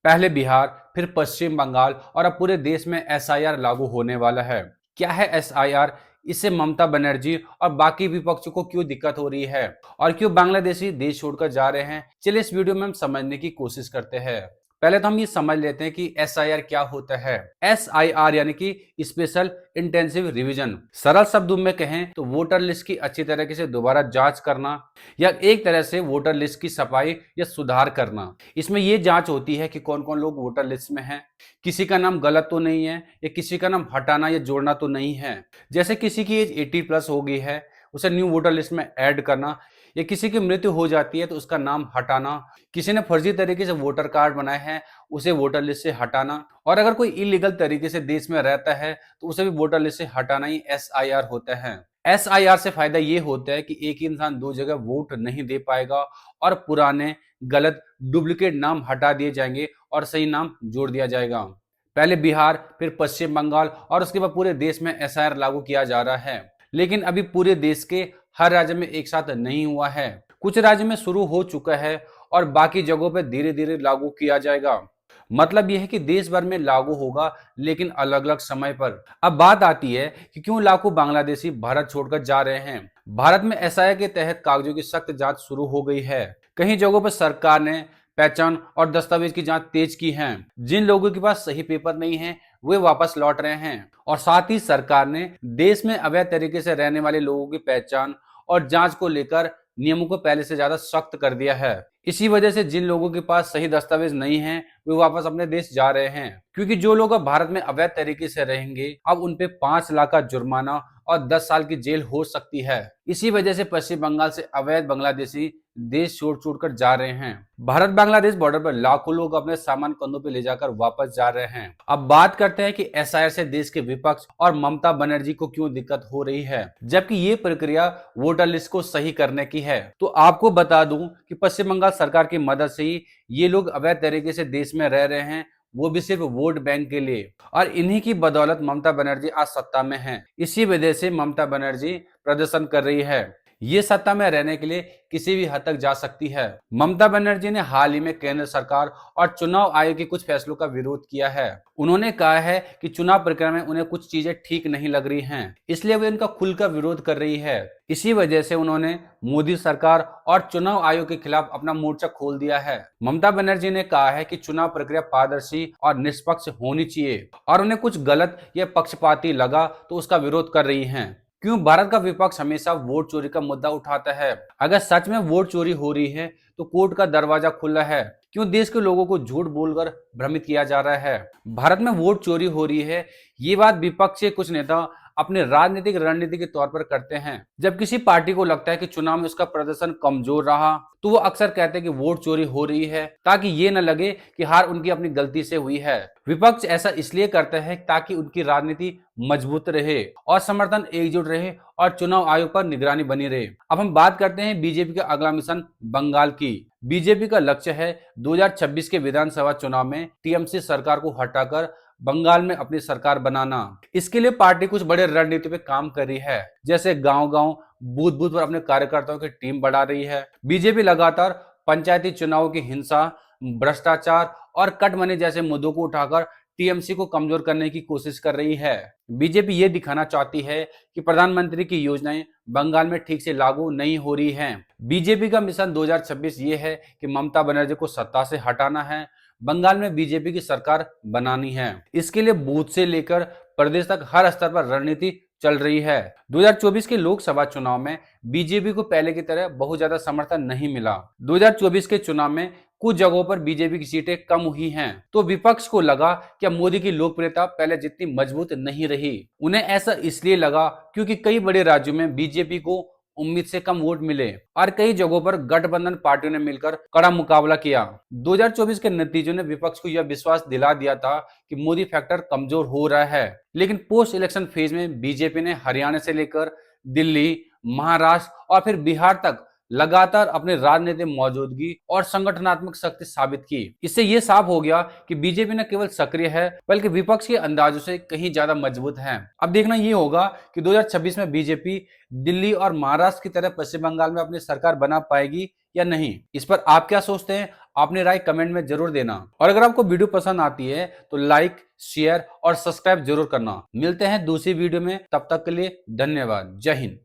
पहले बिहार, फिर पश्चिम बंगाल और अब पूरे देश में एसआईआर लागू होने वाला है। क्या है एसआईआर? इससे ममता बनर्जी और बाकी विपक्ष को क्यों दिक्कत हो रही है और क्यों बांग्लादेशी देश छोड़कर जा रहे हैं, चलिए इस वीडियो में हम समझने की कोशिश करते हैं। पहले तो हम ये समझ लेते हैं कि एसआईआर क्या होता है। एसआईआर यानी कि स्पेशल इंटेंसिव रिवीजन। सरल शब्दों में कहें तो वोटर लिस्ट की अच्छी तरीके से दोबारा जांच करना या एक तरह से वोटर लिस्ट की सफाई या सुधार करना। इसमें यह जांच होती है कि कौन कौन लोग वोटर लिस्ट में हैं, किसी का नाम गलत तो नहीं है या किसी का नाम हटाना या जोड़ना तो नहीं है। जैसे किसी की एज 80+ हो गई है, उसे न्यू वोटर लिस्ट में ऐड करना, या किसी की मृत्यु हो जाती है तो उसका नाम हटाना, किसी ने फर्जी तरीके से वोटर कार्ड बनाए हैं उसे वोटर लिस्ट से हटाना, और अगर कोई इलीगल तरीके से देश में रहता है तो उसे भी वोटर लिस्ट से हटाना ही एसआईआर होता है। एसआईआर से फायदा ये होता है कि एक इंसान दो जगह वोट नहीं दे पाएगा और पुराने गलत डुप्लीकेट नाम हटा दिए जाएंगे और सही नाम जोड़ दिया जाएगा। पहले बिहार, फिर पश्चिम बंगाल और उसके बाद पूरे देश में एसआईआर लागू किया जा रहा है, लेकिन अभी पूरे देश के हर राज्य में एक साथ नहीं हुआ है। कुछ राज्य में शुरू हो चुका है और बाकी जगहों पर धीरे धीरे लागू किया जाएगा। मतलब यह है कि देश भर में लागू होगा, लेकिन अलग अलग समय पर। अब बात आती है कि क्यों लाखों बांग्लादेशी भारत छोड़कर जा रहे हैं। भारत में एसआईआर के तहत कागजों की सख्त जांच शुरू हो गई है। कई जगहों पर सरकार ने पहचान और दस्तावेज की जांच तेज की है। जिन लोगों के पास सही पेपर नहीं है वे वापस लौट रहे हैं, और साथ ही सरकार ने देश में अवैध तरीके से रहने वाले लोगों की पहचान और जांच को लेकर नियमों को पहले से ज्यादा सख्त कर दिया है। इसी वजह से जिन लोगों के पास सही दस्तावेज नहीं है वे वापस अपने देश जा रहे हैं, क्योंकि जो लोग अब भारत में अवैध तरीके से रहेंगे अब उन पे 5 लाख का जुर्माना और 10 साल की जेल हो सकती है। इसी वजह से पश्चिम बंगाल से अवैध बांग्लादेशी देश छोड़ छोड़ कर जा रहे हैं। भारत बांग्लादेश बॉर्डर पर लाखों लोग अपने सामान कंधों पे ले जाकर वापस जा रहे हैं। अब बात करते हैं कि एसआईआर से देश के विपक्ष और ममता बनर्जी को क्यों दिक्कत हो रही है, जबकि ये प्रक्रिया वोटर लिस्ट को सही करने की है। तो आपको बता दूं कि पश्चिम बंगाल सरकार की मदद से ही ये लोग अवैध तरीके से देश में रह रहे हैं, वो भी सिर्फ वोट बैंक के लिए, और इन्हीं की बदौलत ममता बनर्जी आज सत्ता में है। इसी वजह से ममता बनर्जी प्रदर्शन कर रही है। ये सत्ता में रहने के लिए किसी भी हद तक जा सकती है। ममता बनर्जी ने हाल ही में केंद्र सरकार और चुनाव आयोग के कुछ फैसलों का विरोध किया है। उन्होंने कहा है कि चुनाव प्रक्रिया में उन्हें कुछ चीजें ठीक नहीं लग रही हैं, इसलिए वे इनका खुलकर विरोध कर रही है। इसी वजह से उन्होंने मोदी सरकार और चुनाव आयोग के खिलाफ अपना मोर्चा खोल दिया है। ममता बनर्जी ने कहा है कि चुनाव प्रक्रिया पारदर्शी और निष्पक्ष होनी चाहिए, और उन्हें कुछ गलत या पक्षपाती लगा तो उसका विरोध कर रही हैं। क्यों भारत का विपक्ष हमेशा वोट चोरी का मुद्दा उठाता है? अगर सच में वोट चोरी हो रही है तो कोर्ट का दरवाजा खुला है। क्यों देश के लोगों को झूठ बोलकर भ्रमित किया जा रहा है? भारत में वोट चोरी हो रही है, ये बात विपक्ष के कुछ नेता अपने राजनीतिक रणनीति के तौर पर करते हैं। जब किसी पार्टी को लगता है कि चुनाव में उसका प्रदर्शन कमजोर रहा तो वो अक्सर कहते हैं कि वोट चोरी हो रही है, ताकि ये न लगे कि हार उनकी अपनी गलती से हुई है। विपक्ष ऐसा इसलिए करता है ताकि उनकी राजनीति मजबूत रहे और समर्थन एकजुट रहे और चुनाव आयोग पर निगरानी बनी रहे। अब हम बात करते हैं बीजेपी का अगला मिशन बंगाल की। बीजेपी का लक्ष्य है 2026 के विधानसभा चुनाव में टीएमसी सरकार को हटाकर बंगाल में अपनी सरकार बनाना। इसके लिए पार्टी कुछ बड़े रणनीति पे काम कर रही है, जैसे गांव-गांव, बूथ-बूथ पर अपने कार्यकर्ताओं की टीम बढ़ा रही है। बीजेपी लगातार पंचायती चुनावों की हिंसा, भ्रष्टाचार और कट मनी जैसे मुद्दों को उठाकर टीएमसी को कमजोर करने की कोशिश कर रही है। बीजेपी ये दिखाना चाहती है कि प्रधानमंत्री की योजनाएं बंगाल में ठीक से लागू नहीं हो रही हैं। बीजेपी का मिशन 2026 ये है कि ममता बनर्जी को सत्ता से हटाना है, बंगाल में बीजेपी की सरकार बनानी है। इसके लिए बूथ से लेकर प्रदेश तक हर स्तर पर रणनीति चल रही है। 2024 के लोकसभा चुनाव में बीजेपी को पहले की तरह बहुत ज्यादा समर्थन नहीं मिला। 2024 के चुनाव में कुछ जगहों पर बीजेपी की सीटें कम हुई हैं, तो विपक्ष को लगा कि मोदी की लोकप्रियता पहले जितनी मजबूत नहीं रही। उन्हें ऐसा इसलिए लगा क्योंकि कई बड़े राज्यों में बीजेपी को उम्मीद से कम वोट मिले और कई जगहों पर गठबंधन पार्टियों ने मिलकर कड़ा मुकाबला किया। 2024 के नतीजों ने विपक्ष को यह विश्वास दिला दिया था कि मोदी फैक्टर कमजोर हो रहा है, लेकिन पोस्ट इलेक्शन फेज में बीजेपी ने हरियाणा से लेकर दिल्ली, महाराष्ट्र और फिर बिहार तक लगातार अपनी राजनीतिक मौजूदगी और संगठनात्मक शक्ति साबित की। इससे यह साफ हो गया कि बीजेपी न केवल सक्रिय है बल्कि विपक्ष के अंदाजों से कहीं ज्यादा मजबूत है। अब देखना यह होगा कि 2026 में बीजेपी दिल्ली और महाराष्ट्र की तरह पश्चिम बंगाल में अपनी सरकार बना पाएगी या नहीं। इस पर आप क्या सोचते हैं? अपनी राय कमेंट में जरूर देना। और अगर आपको वीडियो पसंद आती है तो लाइक, शेयर और सब्सक्राइब जरूर करना। मिलते हैं दूसरी वीडियो में, तब तक के लिए धन्यवाद। जय हिंद।